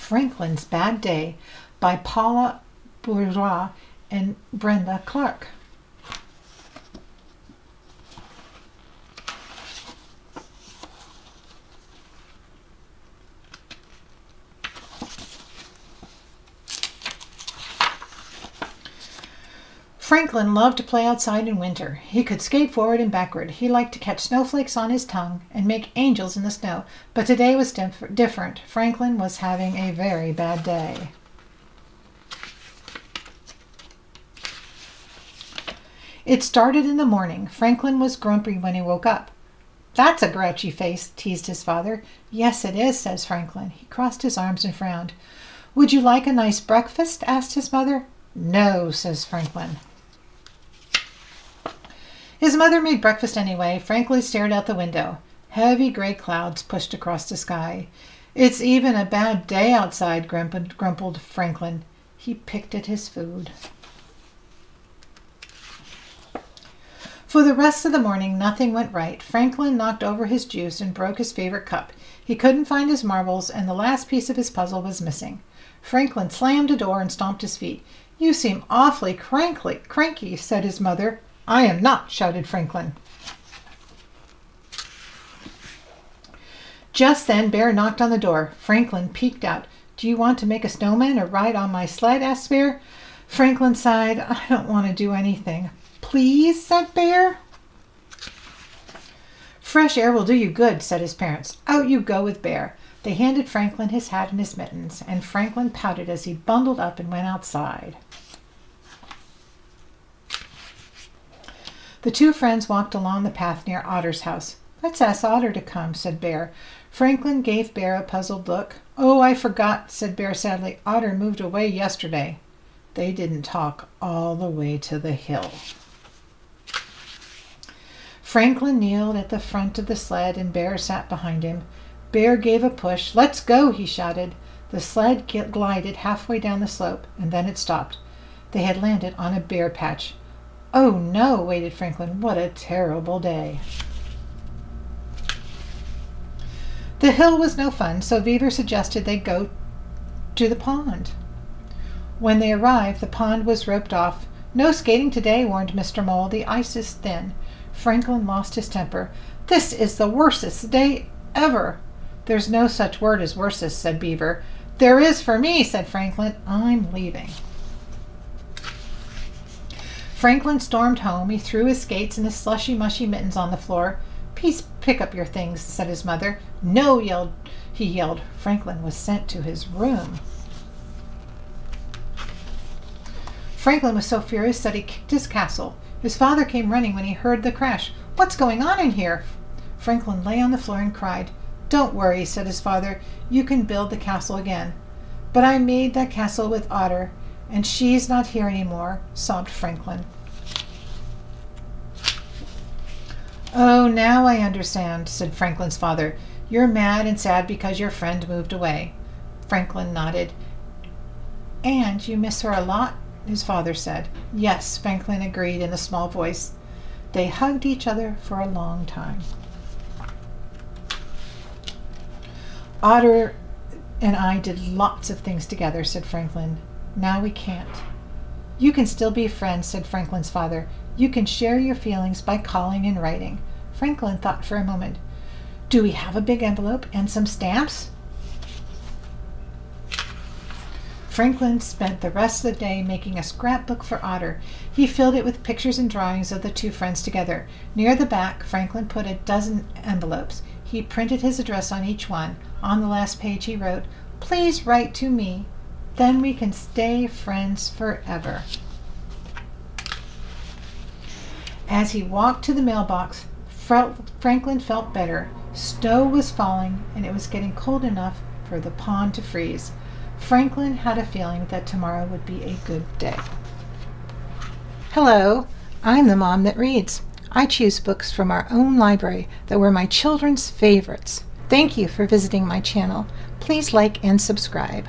Franklin's Bad Day by Paulette Bourgeois and Brenda Clark. Franklin loved to play outside in winter. He could skate forward and backward. He liked to catch snowflakes on his tongue and make angels in the snow. But today was different. Franklin was having a very bad day. It started in the morning. Franklin was grumpy when he woke up. "That's a grouchy face," teased his father. "Yes, it is," says Franklin. He crossed his arms and frowned. "Would you like a nice breakfast?" asked his mother. "No," says Franklin. His mother made breakfast anyway. Franklin stared out the window. Heavy gray clouds pushed across the sky. "It's even a bad day outside," grumbled Franklin. He picked at his food. For the rest of the morning, nothing went right. Franklin knocked over his juice and broke his favorite cup. He couldn't find his marbles, and the last piece of his puzzle was missing. Franklin slammed a door and stomped his feet. "You seem awfully cranky," said his mother. "I am not," shouted Franklin. Just then, Bear knocked on the door. Franklin peeked out. "Do you want to make a snowman or ride on my sled?" asked Bear. Franklin sighed. "I don't want to do anything." "Please," said Bear. "Fresh air will do you good," said his parents. "Out you go with Bear." They handed Franklin his hat and his mittens, and Franklin pouted as he bundled up and went outside. The two friends walked along the path near Otter's house. "Let's ask Otter to come," said Bear. Franklin gave Bear a puzzled look. "Oh, I forgot," said Bear sadly. "Otter moved away yesterday." They didn't talk all the way to the hill. Franklin kneeled at the front of the sled and Bear sat behind him. Bear gave a push. "Let's go," he shouted. The sled glided halfway down the slope, and then it stopped. They had landed on a bear patch. "Oh no," waited Franklin. "What a terrible day." The hill was no fun, so Beaver suggested they go to the pond. When they arrived, the pond was roped off. "No skating today," warned Mr. Mole. "The ice is thin." Franklin lost his temper. "This is the worstest day ever." "There's no such word as worsens," said Beaver. "There is for me," said Franklin. "I'm leaving." Franklin stormed home. He threw his skates and his slushy-mushy mittens on the floor. "Please pick up your things," said his mother. "No," he yelled. Franklin was sent to his room. Franklin was so furious that he kicked his castle. His father came running when he heard the crash. "What's going on in here?" Franklin lay on the floor and cried. "Don't worry," said his father. "You can build the castle again." "But I made that castle with Otter, and she's not here anymore," sobbed Franklin. "Oh, now I understand," said Franklin's father. "You're mad and sad because your friend moved away." Franklin nodded. "And you miss her a lot?" his father said. "Yes," Franklin agreed in a small voice. They hugged each other for a long time. "Otter and I did lots of things together," said Franklin. "Now we can't." "You can still be friends," said Franklin's father. "You can share your feelings by calling and writing." Franklin thought for a moment. "Do we have a big envelope and some stamps?" Franklin spent the rest of the day making a scrapbook for Otter. He filled it with pictures and drawings of the two friends together. Near the back, Franklin put a dozen envelopes. He printed his address on each one. On the last page he wrote, "Please write to me. Then we can stay friends forever." As he walked to the mailbox, Franklin felt better. Snow was falling, and it was getting cold enough for the pond to freeze. Franklin had a feeling that tomorrow would be a good day. Hello, I'm the mom that reads. I choose books from our own library that were my children's favorites. Thank you for visiting my channel. Please like and subscribe.